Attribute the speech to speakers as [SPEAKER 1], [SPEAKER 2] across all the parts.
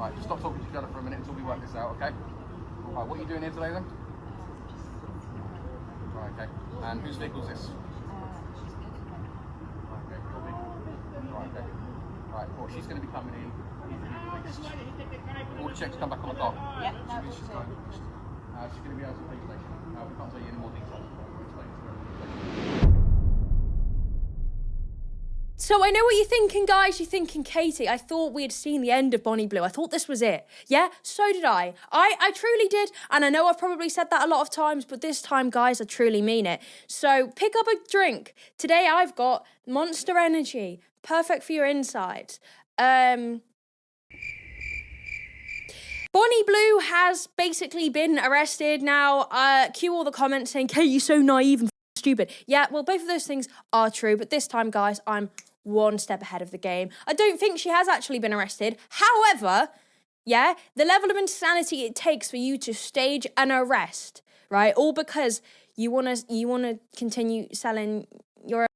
[SPEAKER 1] Right, just stop talking to each other for a minute until we work this out, okay? Right, what are you doing here today then? Right, okay. And whose vehicle is this? Okay, your vehicle. Right, okay. Right, well, she's going to be coming in. All the checks come back on the car.
[SPEAKER 2] Yep, no,
[SPEAKER 1] She's going to be out to the police station. We can't tell you any more details. We'll explain it to her.
[SPEAKER 3] So I know what you're thinking, guys. You're thinking, Katie, I thought we had seen the end of Bonnie Blue. I thought this was it. Yeah, so did I. I truly did. And I know I've probably said that a lot of times, but this time, guys, I truly mean it. So pick up a drink. Today I've got Monster Energy. Perfect for your insides. Bonnie Blue has basically been arrested. Now, cue all the comments saying, Kate, you're so naive and stupid. Yeah, well, both of those things are true. But this time, guys, I'm one step ahead of the game. I don't think she has actually been arrested. However, yeah, the level of insanity it takes for you to stage an arrest, right? All because you wanna continue selling your...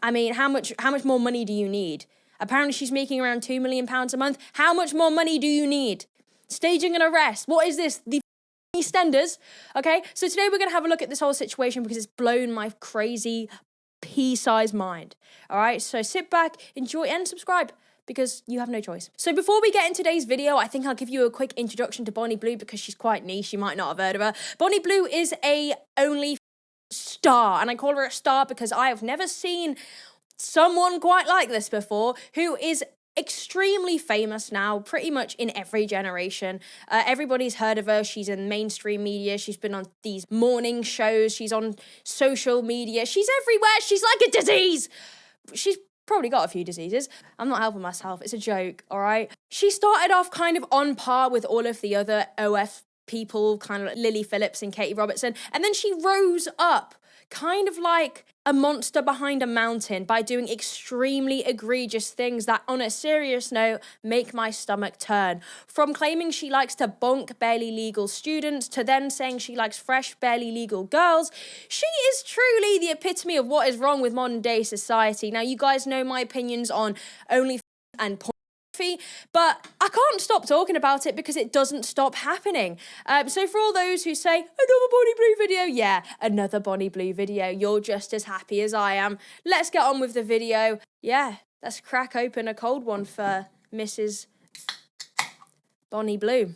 [SPEAKER 3] I mean, how much more money do you need? Apparently she's making around £2 million a month. How much more money do you need? Staging an arrest. What is this? The EastEnders? Okay, so today we're going to have a look at this whole situation because it's blown my crazy pea-sized mind. All right, so sit back, enjoy, and subscribe because you have no choice. So before we get into today's video, I think I'll give you a quick introduction to Bonnie Blue because she's quite niche. You might not have heard of her. Bonnie Blue is a only star, and I call her a star because I have never seen someone quite like this before, who is extremely famous now, pretty much in every generation. Everybody's heard of her. She's in mainstream media. She's been on these morning shows. She's on social media. She's everywhere. She's like a disease. She's probably got a few diseases. I'm not helping myself. It's a joke, all right? She started off kind of on par with all of the other OF people, kind of like Lily Phillips and Katie Robertson. And then she rose up kind of like a monster behind a mountain by doing extremely egregious things that, on a serious note, make my stomach turn. From claiming she likes to bonk barely legal students to then saying she likes fresh, barely legal girls, she is truly the epitome of what is wrong with modern day society. Now, you guys know my opinions on OnlyFans and porn, but I can't stop talking about it because it doesn't stop happening. So for all those who say, another Bonnie Blue video, yeah, another Bonnie Blue video, you're just as happy as I am. Let's get on with the video. Yeah, let's crack open a cold one for Mrs. Bonnie Blue.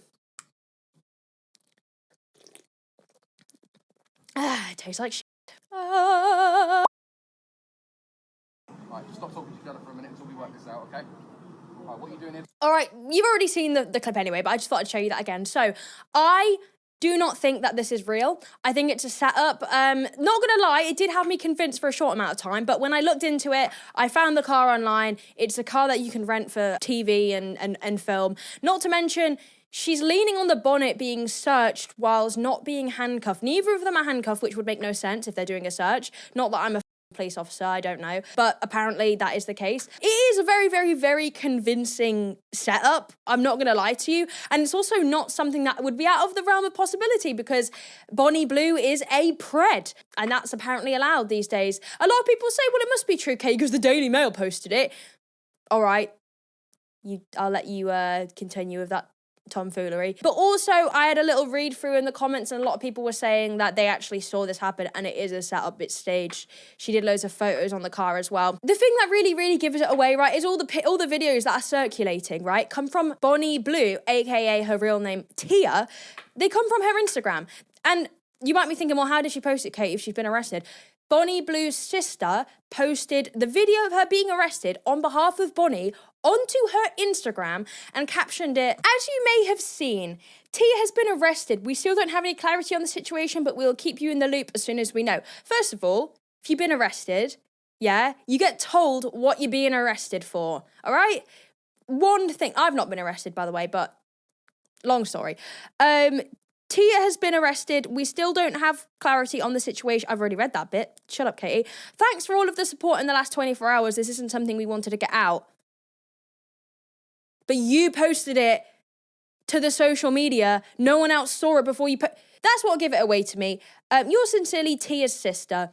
[SPEAKER 3] It tastes like shit.
[SPEAKER 1] Right, just stop talking to each other for a minute until we work this out, okay? Right, what are you doing here?
[SPEAKER 3] All right, you've already seen the clip anyway, but I just thought I'd show you that again. So I do not think that this is real. I think it's a setup. Not gonna lie, it did have me convinced for a short amount of time, but when I looked into it, I found the car online. It's a car that you can rent for TV and film. Not to mention, she's leaning on the bonnet being searched whilst not being handcuffed. Neither of them are handcuffed, which would make no sense if they're doing a search. Not that I'm a police officer, I don't know, but apparently that is the case. It is a very, very, very convincing setup, I'm not gonna lie to you, and it's also not something that would be out of the realm of possibility because Bonnie Blue is a pred, and that's apparently allowed these days. A lot of people say, well, it must be true, Kate, because the Daily Mail posted it. All right, I'll let you continue with that tomfoolery. But also, I had a little read through in the comments and a lot of people were saying that they actually saw this happen and it is a setup, it's staged. She did loads of photos on the car as well. The thing that really, really gives it away, right, is all the videos that are circulating, right, come from Bonnie Blue, aka her real name, Tia. They come from her Instagram. And you might be thinking, well, how did she post it, Kate, if she's been arrested? Bonnie Blue's sister posted the video of her being arrested on behalf of Bonnie onto her Instagram and captioned it, as you may have seen, Tia has been arrested. We still don't have any clarity on the situation, but we'll keep you in the loop as soon as we know. First of all, if you've been arrested, yeah, you get told what you're being arrested for, all right? One thing, I've not been arrested, by the way, but long story. Tia has been arrested. We still don't have clarity on the situation. I've already read that bit. Shut up, Katie. Thanks for all of the support in the last 24 hours. This isn't something we wanted to get out. But you posted it to the social media. No one else saw it before you put... That's what give it away to me. You're sincerely Tia's sister.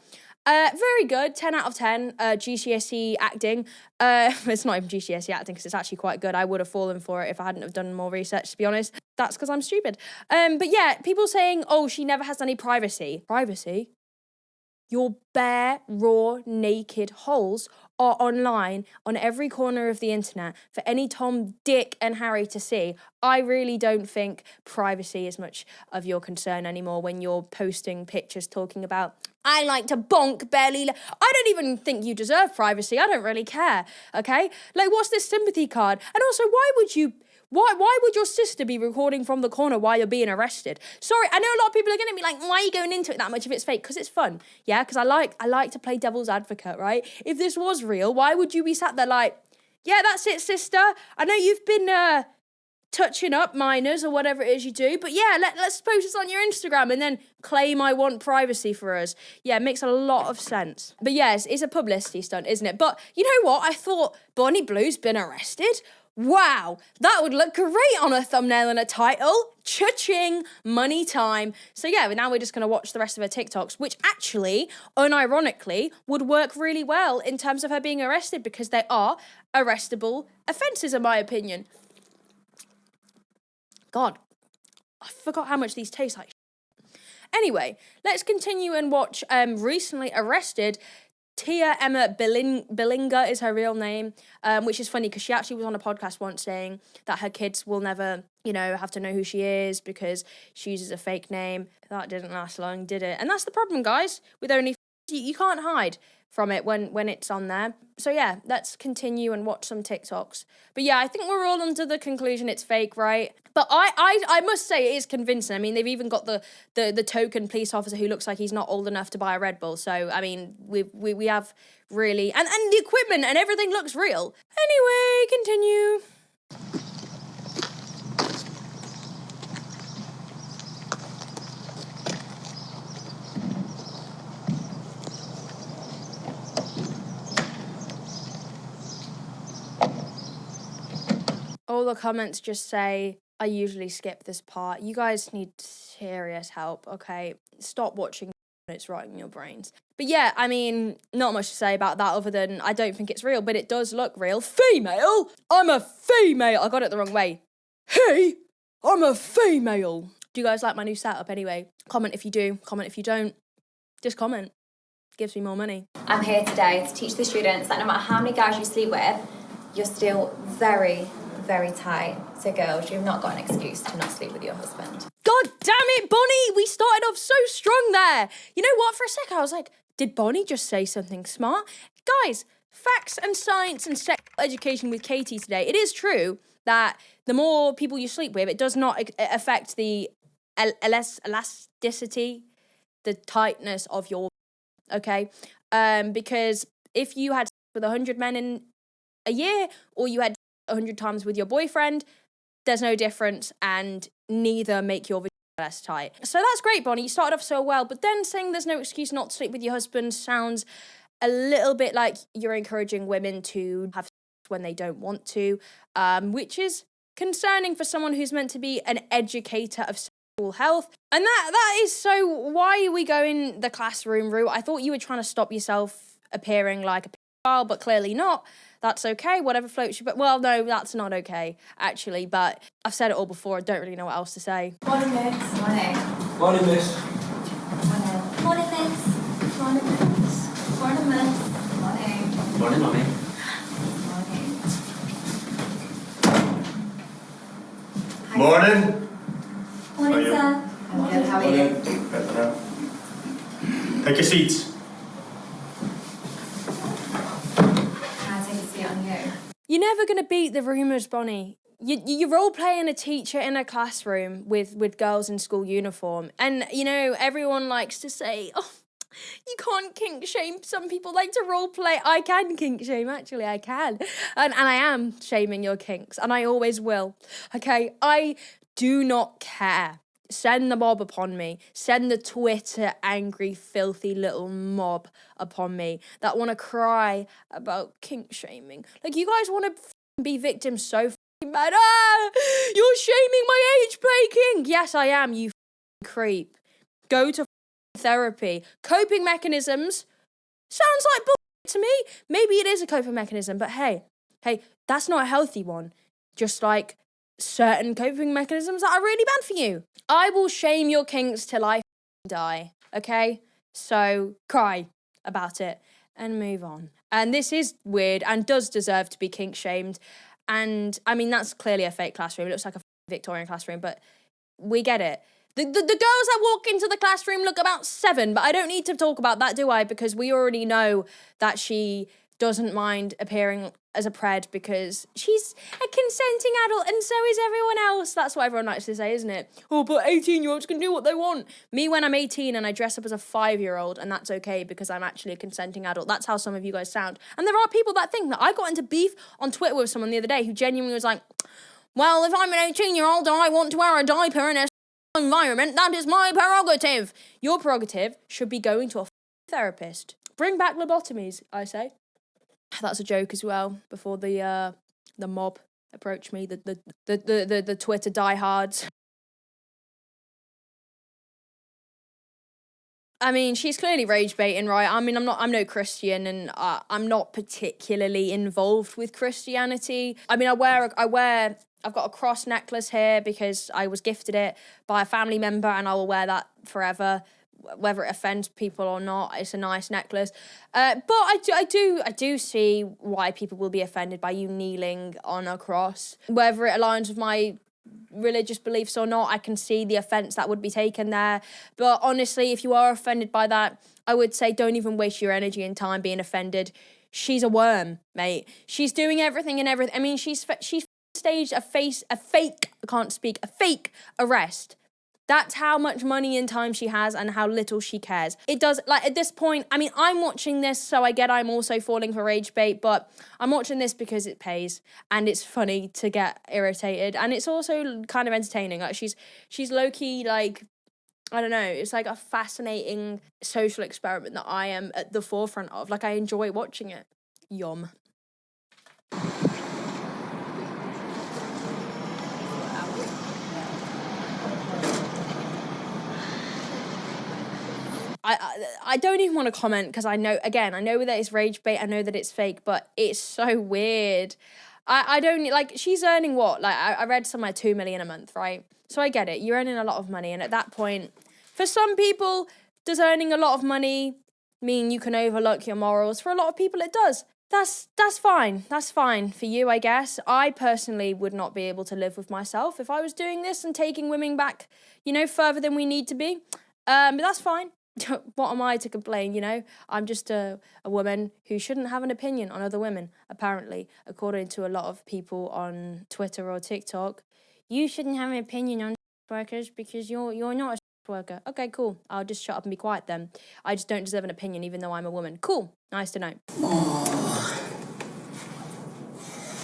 [SPEAKER 3] Very good, 10 out of 10, GCSE acting. It's not even GCSE acting because it's actually quite good. I would have fallen for it if I hadn't have done more research, to be honest. That's because I'm stupid. But yeah, people saying, oh, she never has any privacy. Privacy? Your bare, raw, naked holes are online on every corner of the internet for any Tom, Dick and Harry to see. I really don't think privacy is much of your concern anymore when you're posting pictures talking about, I like to bonk belly. I don't even think you deserve privacy. I don't really care, okay? Like, what's this sympathy card? And also, why would your sister be recording from the corner while you're being arrested? Sorry, I know a lot of people are going to be like, why are you going into it that much if it's fake? Because it's fun, yeah? Because I like to play devil's advocate, right? If this was real, why would you be sat there like, yeah, that's it, sister. I know you've been touching up minors or whatever it is you do, but yeah, let's post this on your Instagram and then claim I want privacy for us. Yeah, it makes a lot of sense. But yes, it's a publicity stunt, isn't it? But you know what? I thought Bonnie Blue's been arrested. Wow, that would look great on a thumbnail and a title. Cha-ching, money time. So yeah, now we're just going to watch the rest of her TikToks, which actually, unironically, would work really well in terms of her being arrested because they are arrestable offences, in my opinion. God, I forgot how much these taste like. Anyway, let's continue and watch recently arrested Tia Emma Billinger is her real name, which is funny because she actually was on a podcast once saying that her kids will never, have to know who she is because she uses a fake name. That didn't last long, did it? And that's the problem, guys, with only you can't hide from it when it's on there. So yeah, let's continue and watch some TikToks. But yeah, I think we're all under the conclusion it's fake, right? But I must say it is convincing. I mean, they've even got the token police officer who looks like he's not old enough to buy a Red Bull. So I mean, we have really and the equipment and everything looks real. Anyway, continue. All the comments just say, I usually skip this part. You guys need serious help, okay? Stop watching when it's rotting your brains. But yeah, I mean, not much to say about that other than I don't think it's real, but it does look real. Female? I'm a female. I got it the wrong way. Hey, I'm a female. Do you guys like my new setup anyway? Comment if you do. Comment if you don't. Just comment. Gives me more money.
[SPEAKER 2] I'm here today to teach the students that no matter how many guys you sleep with, you're still very, very tight. So girls, you've not got an excuse to not sleep with your husband.
[SPEAKER 3] God damn it, Bonnie! We started off so strong there. You know what? For a second, I was like, did Bonnie just say something smart? Guys, facts and science and sex education with Katie today. It is true that the more people you sleep with, it does not affect the elasticity, the tightness of your, okay? Because if you had with 100 men in a year, or you had 100 times with your boyfriend, there's no difference, and neither make your vagina less tight. So that's great, Bonnie. You started off so well, but then saying there's no excuse not to sleep with your husband sounds a little bit like you're encouraging women to have sex when they don't want to, which is concerning for someone who's meant to be an educator of sexual health. And that is so. Why are we going the classroom route? I thought you were trying to stop yourself appearing like a pedophile, but clearly not. That's okay, whatever floats you. But well, no, that's not okay, actually. But I've said it all before. I don't really know what else to say.
[SPEAKER 2] Morning, miss. Morning.
[SPEAKER 4] Morning, miss.
[SPEAKER 2] Morning. Morning, miss. Morning, miss. Morning, miss. Morning.
[SPEAKER 4] Morning, mummy.
[SPEAKER 2] Morning.
[SPEAKER 5] Morning.
[SPEAKER 2] Morning, sir. I'm good. How are you?
[SPEAKER 5] Better now. Take your seats.
[SPEAKER 3] You're never going to beat the rumours, Bonnie. You're role-playing a teacher in a classroom with girls in school uniform. And, everyone likes to say, oh, you can't kink shame. Some people like to role-play. I can kink shame, actually, I can. And I am shaming your kinks, and I always will. Okay, I do not care. Send the mob upon me. Send the Twitter angry, filthy little mob upon me that want to cry about kink shaming. Like, you guys want to be victims so bad. You're shaming my age play kink. Yes, I am, you creep. Go to therapy. Coping mechanisms Sounds like bullshit to me. Maybe it is a coping mechanism, but hey, that's not a healthy one. Just like certain coping mechanisms that are really bad for you. I will shame your kinks till I die, okay? So cry about it and move on. And this is weird and does deserve to be kink shamed. And I mean, that's clearly a fake classroom. It looks like a Victorian classroom, but we get it. The girls that walk into the classroom look about 7, but I don't need to talk about that, do I? Because we already know that she doesn't mind appearing as a pred because she's a consenting adult and so is everyone else. That's what everyone likes to say, isn't it? Oh, but 18-year-olds can do what they want. Me when I'm 18 and I dress up as a 5-year-old and that's okay because I'm actually a consenting adult. That's how some of you guys sound. And there are people that think that. I got into beef on Twitter with someone the other day who genuinely was like, well, if I'm an 18-year-old and I want to wear a diaper in a environment, that is my prerogative. Your prerogative should be going to a therapist. Bring back lobotomies, I say. That's a joke as well. Before the mob approach me, the Twitter diehards. I mean, she's clearly rage baiting, right? I mean, I'm no Christian, and I'm not particularly involved with Christianity. I mean, I've got a cross necklace here because I was gifted it by a family member, and I will wear that forever. Whether it offends people or not, it's a nice necklace. But I do see why people will be offended by you kneeling on a cross. Whether it aligns with my religious beliefs or not, I can see the offence that would be taken there. But honestly, if you are offended by that, I would say don't even waste your energy and time being offended. She's a worm, mate. She's doing everything and everything. I mean, she's staged a fake arrest. That's how much money and time she has and how little she cares. It does, like, at this point, I mean, I'm watching this, so I get I'm also falling for rage bait, but I'm watching this because it pays and it's funny to get irritated. And it's also kind of entertaining. Like, she's low-key, like, I don't know, it's like a fascinating social experiment that I am at the forefront of. Like, I enjoy watching it. Yum. I don't even want to comment because I know that it's rage bait, I know that it's fake, but it's so weird. I don't, like, she's earning what? Like, I read somewhere 2 million a month, right? So I get it, you're earning a lot of money, and at that point, for some people, does earning a lot of money mean you can overlook your morals? For a lot of people, it does. That's fine. That's fine for you, I guess. I personally would not be able to live with myself if I was doing this and taking women back, further than we need to be. But that's fine. What am I to complain, I'm just a woman who shouldn't have an opinion on other women, apparently, according to a lot of people on Twitter or TikTok. You shouldn't have an opinion on workers because you're not a worker. Okay, cool. I'll just shut up and be quiet then. I just don't deserve an opinion even though I'm a woman. Cool. Nice to know.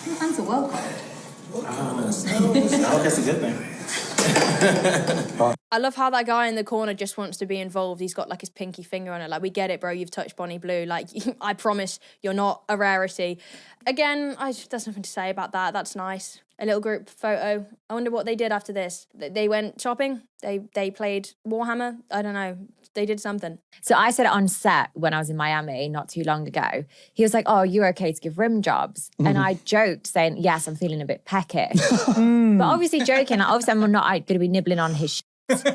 [SPEAKER 2] Your hands are well cold.
[SPEAKER 5] I guess a good thing.
[SPEAKER 3] I love how that guy in the corner just wants to be involved. He's got like his pinky finger on it. Like, we get it, bro. You've touched Bonnie Blue. Like, I promise you're not a rarity. Again, there's nothing to say about that. That's nice. A little group photo. I wonder what they did after this. They went shopping. They played Warhammer. I don't know. They did something.
[SPEAKER 4] So I said it on set when I was in Miami not too long ago. He was like, oh, you're okay to give rim jobs. And I joked saying, yes, I'm feeling a bit peckish. But obviously joking, obviously I'm not going to be nibbling on his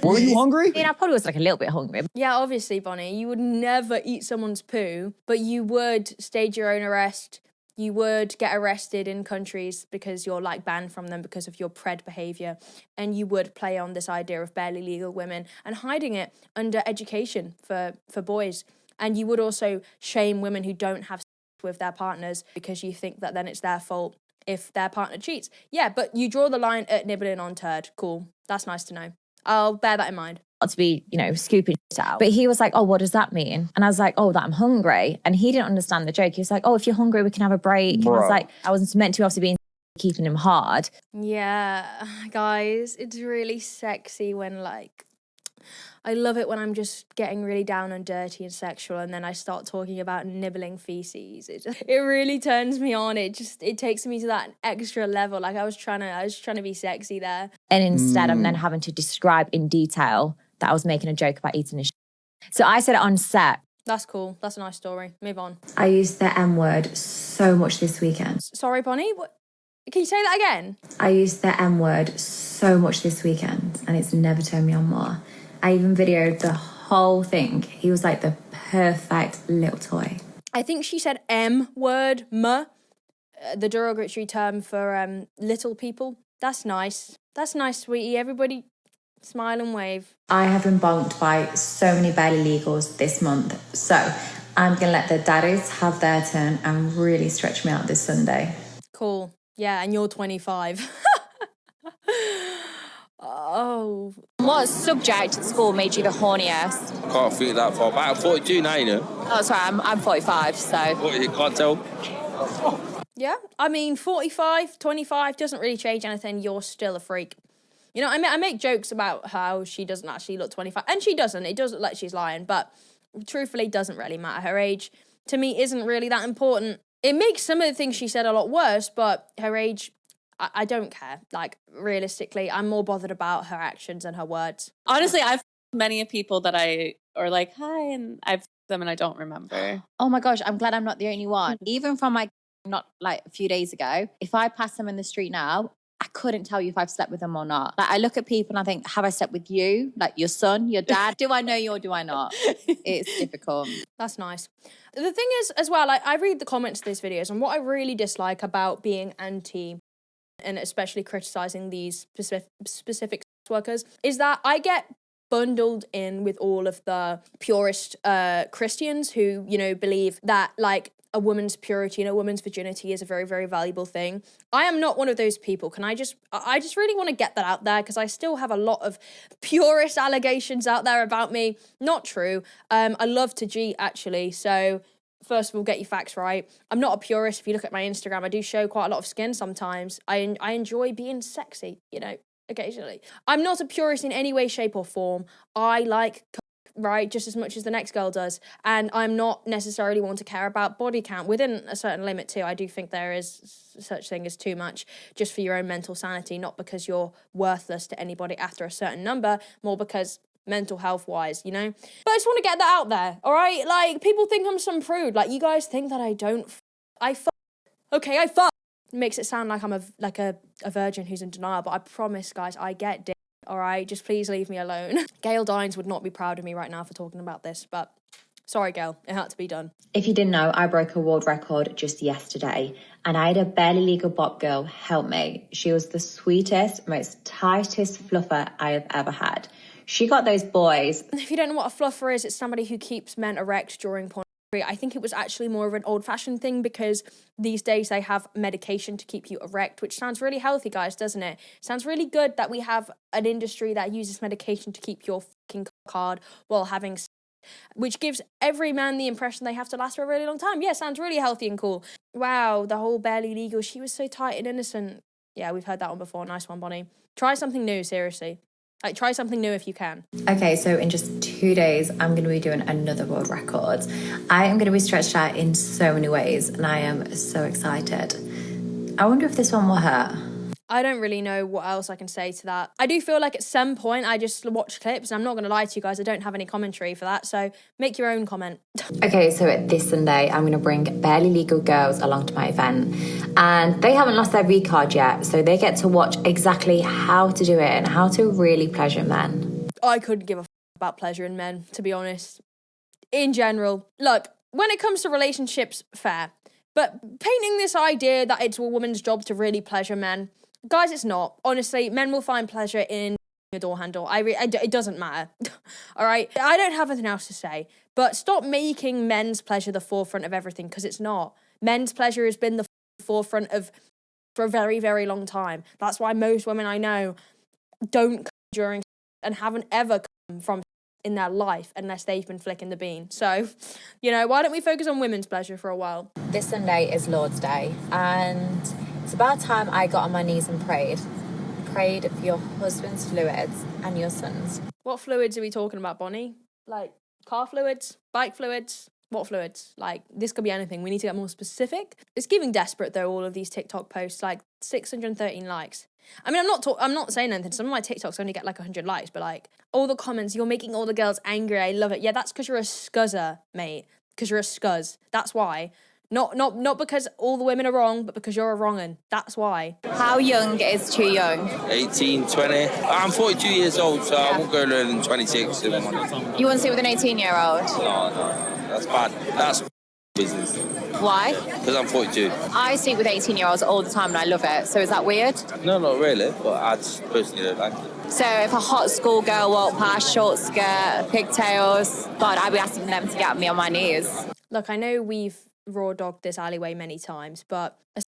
[SPEAKER 6] Were you hungry?
[SPEAKER 4] I probably was like a little bit hungry.
[SPEAKER 3] Yeah, obviously, Bonnie, you would never eat someone's poo, but you would stage your own arrest. You would get arrested in countries because you're like banned from them because of your pred behaviour. And you would play on this idea of barely legal women and hiding it under education for boys. And you would also shame women who don't have sex with their partners because you think that then it's their fault if their partner cheats. Yeah, but you draw the line at nibbling on turd. Cool. That's nice to know. I'll bear that in mind.
[SPEAKER 4] Not to be, scooping it out. But he was like, oh, what does that mean? And I was like, oh, that I'm hungry. And he didn't understand the joke. He was like, oh, if you're hungry, we can have a break. And I was like, I wasn't meant to obviously be keeping him hard.
[SPEAKER 3] Yeah, guys, it's really sexy when, like, I love it when I'm just getting really down and dirty and sexual and then I start talking about nibbling feces. It really turns me on. It takes me to that extra level. Like, I was trying to be sexy there.
[SPEAKER 4] And instead I'm then having to describe in detail that I was making a joke about eating his shit. So I said it on set
[SPEAKER 3] That's cool. That's a nice story. Move on.
[SPEAKER 2] I used the M word so much this weekend.
[SPEAKER 3] Sorry, Bonnie. What? Can you say that again?
[SPEAKER 2] I used the M word so much this weekend and it's never turned me on more. I even videoed the whole thing. He was like the perfect little toy.
[SPEAKER 3] I think she said M word, the derogatory term for little people. That's nice. That's nice, sweetie. Everybody smile and wave.
[SPEAKER 2] I have been bonked by so many barely legals this month. So I'm going to let the daddies have their turn and really stretch me out this Sunday.
[SPEAKER 3] Cool. Yeah, and you're 25. Oh.
[SPEAKER 4] What subject at school made you the horniest?
[SPEAKER 6] Can't think that far back. I'm 42 now, you know.
[SPEAKER 4] Oh, sorry, I'm 45, so...
[SPEAKER 6] What, you can't tell?
[SPEAKER 3] Yeah, I mean, 45, 25 doesn't really change anything. You're still a freak. You know, I make jokes about how she doesn't actually look 25. And she doesn't. It does look like she's lying. But truthfully, doesn't really matter. Her age, to me, isn't really that important. It makes some of the things she said a lot worse, but her age, I don't care. Like, realistically, I'm more bothered about her actions and her words.
[SPEAKER 7] Honestly, I've many people that I are like, hi, and I've them and I don't remember.
[SPEAKER 4] Oh my gosh, I'm glad I'm not the only one. Even from not like a few days ago, if I pass them in the street now, I couldn't tell you if I've slept with them or not. Like, I look at people and I think, have I slept with you? Like your son, your dad? Do I know you or do I not? It's difficult.
[SPEAKER 3] That's nice. The thing is, as well, I read the comments to these videos, and what I really dislike about being anti and especially criticising these specific sex workers is that I get bundled in with all of the purist Christians who, you know, believe that, like, a woman's purity and a woman's virginity is a very, very valuable thing. I am not one of those people. I just really want to get that out there because I still have a lot of purist allegations out there about me. Not true. I love to cheat, actually. So first of all, get your facts right. I'm not a purist. If you look at my Instagram, I do show quite a lot of skin sometimes. I enjoy being sexy, you know, occasionally. I'm not a purist in any way, shape or form. I like right, just as much as the next girl does. And I'm not necessarily one to care about body count within a certain limit too. I do think there is such thing as too much just for your own mental sanity, not because you're worthless to anybody after a certain number, more because mental health wise, you know? But I just want to get that out there, all right? Like, people think I'm some prude. Like, you guys think that I don't Okay, I fuck. It makes it sound like I'm a virgin who's in denial, but I promise, guys, I get dick. All right, just please leave me alone. Gail Dines would not be proud of me right now for talking about this, but sorry, Gail, it had to be done.
[SPEAKER 2] If you didn't know, I broke a world record just yesterday and I had a barely legal bop girl help me. She was the sweetest, most tightest fluffer I have ever had. She got those boys.
[SPEAKER 3] If you don't know what a fluffer is, it's somebody who keeps men erect during porn. I think it was actually more of an old-fashioned thing because these days they have medication to keep you erect, which sounds really healthy, guys, doesn't it? Sounds really good that we have an industry that uses medication to keep your fucking cock hard while having sex, which gives every man the impression they have to last for a really long time. Yeah, sounds really healthy and cool. Wow, the whole barely legal. She was so tight and innocent. Yeah, we've heard that one before. Nice one, Bonnie. Try something new, seriously. Like, try something new if you can.
[SPEAKER 2] Okay, so in just 2 days, I'm going to be doing another world record. I am going to be stretched out in so many ways, and I am so excited. I wonder if this one will hurt.
[SPEAKER 3] I don't really know what else I can say to that. I do feel like at some point I just watch clips, and I'm not going to lie to you guys, I don't have any commentary for that, so make your own comment.
[SPEAKER 2] Okay, so this Sunday, I'm going to bring barely legal girls along to my event, and they haven't lost their V card yet, so they get to watch exactly how to do it and how to really pleasure men.
[SPEAKER 3] I couldn't give a about pleasure in men, to be honest. In general, look, when it comes to relationships, fair, but painting this idea that it's a woman's job to really pleasure men, guys, it's not. Honestly, men will find pleasure in a door handle. It doesn't matter. All right? I don't have anything else to say, but stop making men's pleasure the forefront of everything, because it's not. Men's pleasure has been the forefront of for a very, very long time. That's why most women I know don't come during and haven't ever come from in their life unless they've been flicking the bean. So, you know, why don't we focus on women's pleasure for a while?
[SPEAKER 4] This Sunday is Lord's Day, and it's about time I got on my knees and prayed. Prayed for your husband's fluids and your son's.
[SPEAKER 3] What fluids are we talking about, Bonnie? Like car fluids, bike fluids? What fluids? Like, this could be anything. We need to get more specific. It's giving desperate, though, all of these TikTok posts, like 613 likes. I mean, I'm not saying anything. Some of my TikToks only get like 100 likes, but like all the comments, you're making all the girls angry. I love it. Yeah, that's because you're a scuzzer, mate. Because you're a scuzz. That's why. Not because all the women are wrong, but because you're a wrong'un. That's why.
[SPEAKER 4] How young is too young?
[SPEAKER 6] 18, 20. I'm 42 years old, so I won't go lower than 26. If I'm honest.
[SPEAKER 4] You want to see with an 18-year-old?
[SPEAKER 6] No, that's bad. That's business.
[SPEAKER 4] Why?
[SPEAKER 6] Because I'm 42.
[SPEAKER 4] I sleep with 18-year-olds all the time and I love it. So is that weird?
[SPEAKER 6] No, not really, but I just personally don't like it.
[SPEAKER 4] So if a hot schoolgirl walked past, short skirt, pigtails, God, I'd be asking them to get me on my knees.
[SPEAKER 3] Look, I know we've raw dogged this alleyway many times, but a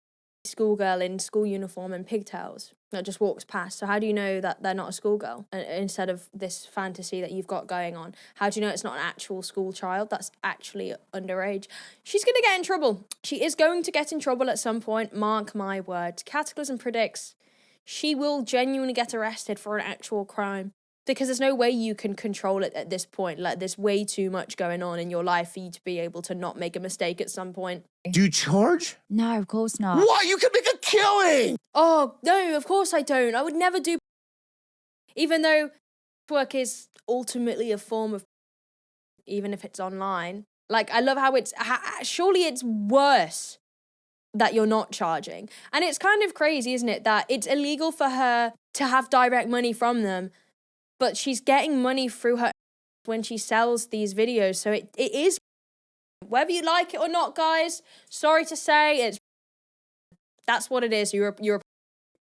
[SPEAKER 3] schoolgirl in school uniform and pigtails that just walks past. So how do you know that they're not a schoolgirl instead of this fantasy that you've got going on? How do you know it's not an actual school child that's actually underage? She's going to get in trouble. She is going to get in trouble at some point. Mark my words. Katiclyzm predicts she will genuinely get arrested for an actual crime. Because there's no way you can control it at this point. Like, there's way too much going on in your life for you to be able to not make a mistake at some point.
[SPEAKER 8] Do you charge?
[SPEAKER 4] No, of course not.
[SPEAKER 8] What? You can make a killing!
[SPEAKER 3] Oh, no, of course I don't. I would never do... Even though work is ultimately a form of... Even if it's online. Like, I love how it's... Surely it's worse that you're not charging. And it's kind of crazy, isn't it? That it's illegal for her to have direct money from them, but she's getting money through her when she sells these videos. So it is, whether you like it or not, guys, sorry to say, that's what it is.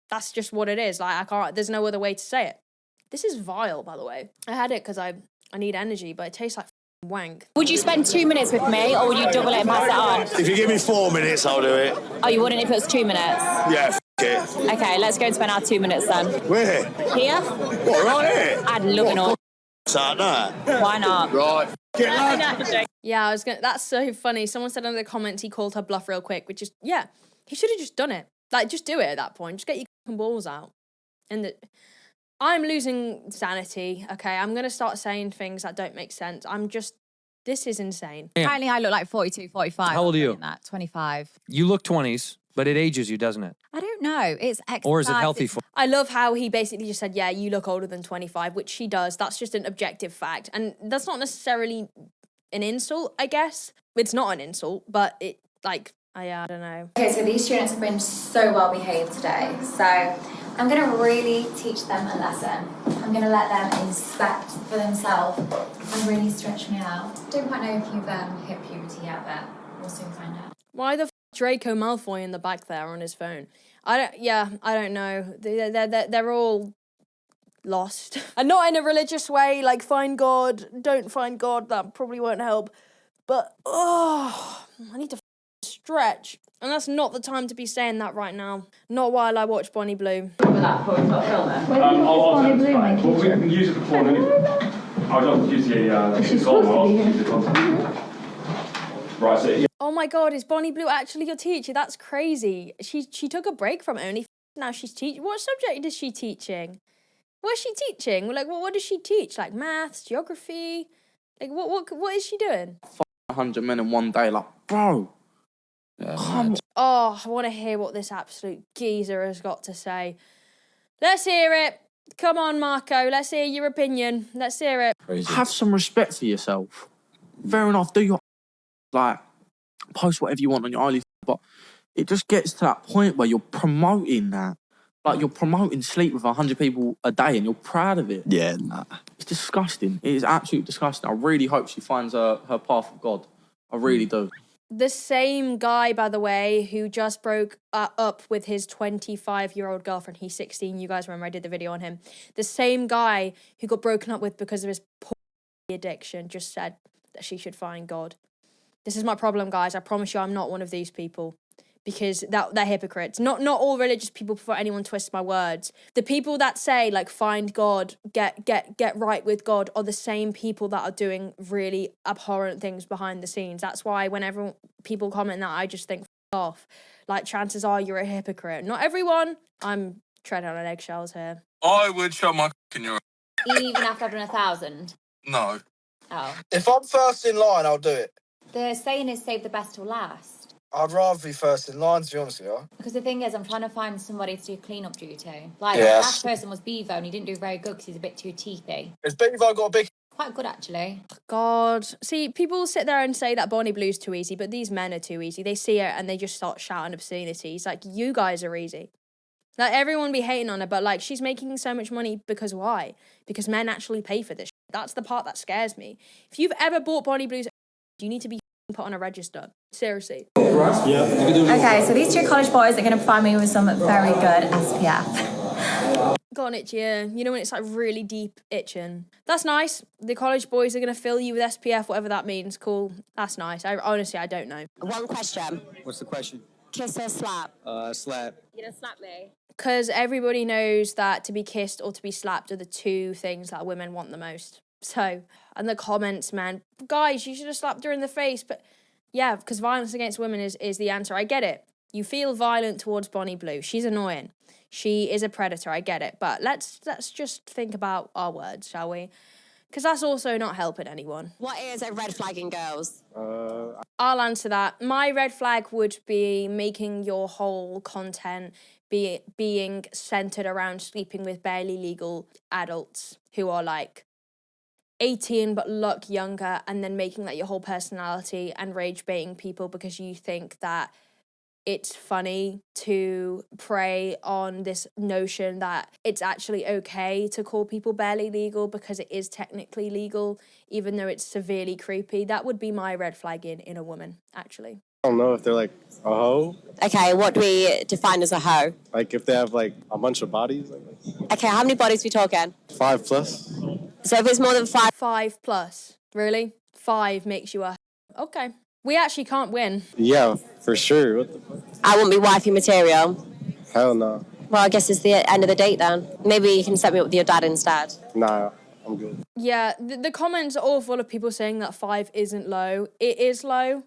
[SPEAKER 3] That's just what it is. Like, there's no other way to say it. This is vile, by the way. I had it because I need energy, but it tastes like wank.
[SPEAKER 4] Would you spend 2 minutes with me or would you double it and pass it on?
[SPEAKER 8] If you give me 4 minutes, I'll do it.
[SPEAKER 4] Oh, you wouldn't if it was 2 minutes?
[SPEAKER 8] Yeah, it.
[SPEAKER 4] Okay, let's go and spend our 2 minutes then.
[SPEAKER 8] Where?
[SPEAKER 4] Here?
[SPEAKER 8] What, right here?
[SPEAKER 4] I'd love it all.
[SPEAKER 8] Like that?
[SPEAKER 4] Why not?
[SPEAKER 8] Right. Get
[SPEAKER 3] Yeah, that's so funny. Someone said under the comments he called her bluff real quick, which is, yeah, he should have just done it. Like, just do it at that point. Just get your balls out. And I'm losing sanity, okay? I'm going to start saying things that don't make sense. This is insane.
[SPEAKER 4] Apparently I look like 42, 45.
[SPEAKER 9] How old are you?
[SPEAKER 4] 25.
[SPEAKER 9] You look 20s, but it ages you, doesn't it?
[SPEAKER 4] I don't know. It's exercise.
[SPEAKER 9] Or is it healthy for?
[SPEAKER 3] I love how he basically just said, yeah, you look older than 25, which she does. That's just an objective fact. And that's not necessarily an insult, I guess. It's not an insult, but it, like, I don't know.
[SPEAKER 2] Okay, so these students have been so well behaved today. So I'm going to really teach them a lesson. I'm going to let them inspect for themselves and really stretch me out. Don't quite know if you've hit puberty yet, but we'll soon find out.
[SPEAKER 3] Why the Draco Malfoy in the back there on his phone? I don't know. They're all lost. And not in a religious way, like find God, don't find God, that probably won't help. But, I need to stretch. And that's not the time to be saying that right now. Not while I watch Bonnie Blue.
[SPEAKER 10] Bonnie Blue, my teacher? Well, we can use it before anyway. I don't use the content. Right, so yeah.
[SPEAKER 3] Oh my God, is Bonnie Blue actually your teacher? That's crazy. She took a break from only. Now she's teaching. What subject is she teaching? What is she teaching? Like, what does she teach? Like maths, geography? Like, what is she doing?
[SPEAKER 6] 100 men in one day, like, bro.
[SPEAKER 3] Oh, I want to hear what this absolute geezer has got to say. Let's hear it. Come on, Marco. Let's hear your opinion. Let's hear it.
[SPEAKER 6] Crazy. Have some respect for yourself. Fair enough, do your like post whatever you want on your OnlyFans, but it just gets to that point where you're promoting that. Like, you're promoting sleep with 100 people a day and you're proud of it.
[SPEAKER 8] Yeah, nah.
[SPEAKER 6] It's disgusting. It is absolutely disgusting. I really hope she finds her path of God. I really do.
[SPEAKER 3] The same guy, by the way, who just broke up with his 25-year-old girlfriend. He's 16. You guys remember I did the video on him. The same guy who got broken up with because of his addiction just said that she should find God. This is my problem, guys. I promise you I'm not one of these people. Because they're hypocrites. Not all religious people, before anyone twists my words. The people that say, like, find God, get right with God, are the same people that are doing really abhorrent things behind the scenes. That's why whenever people comment that, I just think, F off. Like, chances are you're a hypocrite. Not everyone. I'm treading on eggshells here.
[SPEAKER 11] I would show my in your...
[SPEAKER 4] Even after I've done 1,000?
[SPEAKER 11] No.
[SPEAKER 4] Oh.
[SPEAKER 11] If I'm first in line, I'll do it.
[SPEAKER 4] The saying is save the best till last.
[SPEAKER 12] I'd rather be first in line, to be honest with you.
[SPEAKER 2] Because the thing is, I'm trying to find somebody to do clean-up duty. Like,
[SPEAKER 12] Yes.
[SPEAKER 2] last person was Bevo, and he didn't do very good because he's a bit too teethy.
[SPEAKER 12] Has Bevo got a big...
[SPEAKER 2] Quite good, actually.
[SPEAKER 3] God. See, people sit there and say that Bonnie Blue's too easy, but these men are too easy. They see her and they just start shouting obscenities. Like, you guys are easy. Like, everyone be hating on her, but, like, she's making so much money because why? Because men actually pay for this. That's the part that scares me. If you've ever bought Bonnie Blue's, you need to be put on a register. Seriously.
[SPEAKER 2] Okay, so these two college boys are going to provide me with some very good SPF.
[SPEAKER 3] Got an itchy ear. You know when it's like really deep itching. That's nice. The college boys are going to fill you with SPF, whatever that means. Cool. That's nice. Honestly, I don't know.
[SPEAKER 13] One question.
[SPEAKER 9] What's the question?
[SPEAKER 13] Kiss or slap?
[SPEAKER 9] Slap.
[SPEAKER 13] You gonna slap me?
[SPEAKER 3] Because everybody knows that to be kissed or to be slapped are the two things that women want the most. So, and the comments, man. Guys, you should have slapped her in the face. But yeah, because violence against women is the answer. I get it. You feel violent towards Bonnie Blue. She's annoying. She is a predator. I get it. But let's just think about our words, shall we? Because that's also not helping anyone.
[SPEAKER 13] What is a red flag in girls?
[SPEAKER 3] I'll answer that. My red flag would be making your whole content being centered around sleeping with barely legal adults who are like 18 but look younger, and then making that your whole personality and rage baiting people because you think that it's funny to prey on this notion that it's actually okay to call people barely legal because it is technically legal, even though it's severely creepy. That would be my red flag in a woman, actually.
[SPEAKER 14] I don't know if they're like a hoe.
[SPEAKER 13] Okay, what do we define as a hoe?
[SPEAKER 14] Like if they have like a bunch of bodies. Like
[SPEAKER 13] Okay, how many bodies we talking?
[SPEAKER 14] 5 plus.
[SPEAKER 13] So if it's more than 5...
[SPEAKER 3] 5 plus. Really? 5 makes you a... Okay. We actually can't win.
[SPEAKER 14] Yeah, for sure. What the fuck?
[SPEAKER 13] I won't be wifey material.
[SPEAKER 14] Hell no.
[SPEAKER 13] Well, I guess it's the end of the date then. Maybe you can set me up with your dad instead.
[SPEAKER 14] Nah, I'm good.
[SPEAKER 3] Yeah, the comments are all full of people saying that 5 isn't low. It is low.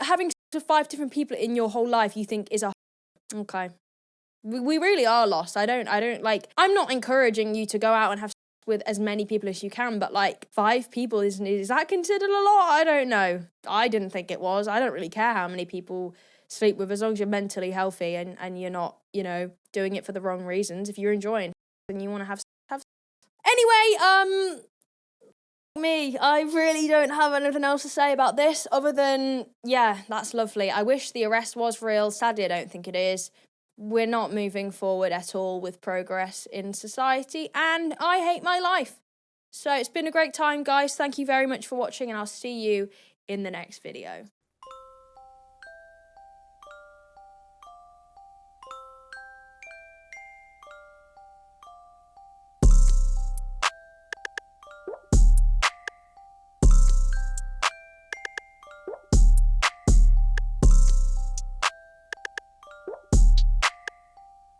[SPEAKER 3] Having sex with 5 different people in your whole life you think is a... Okay. We really are lost. I don't like... I'm not encouraging you to go out and have with as many people as you can, but like 5 people, is that considered a lot? I don't know. I didn't think it was. I don't really care how many people sleep with, as long as you're mentally healthy and you're not, you know, doing it for the wrong reasons. If you're enjoying and you want to have anyway, me, I really don't have anything else to say about this other than, yeah, that's lovely. I wish the arrest was real. Sadly, I don't think it is. We're not moving forward at all with progress in society, and I hate my life. So it's been a great time, guys. Thank you very much for watching, and I'll see you in the next video.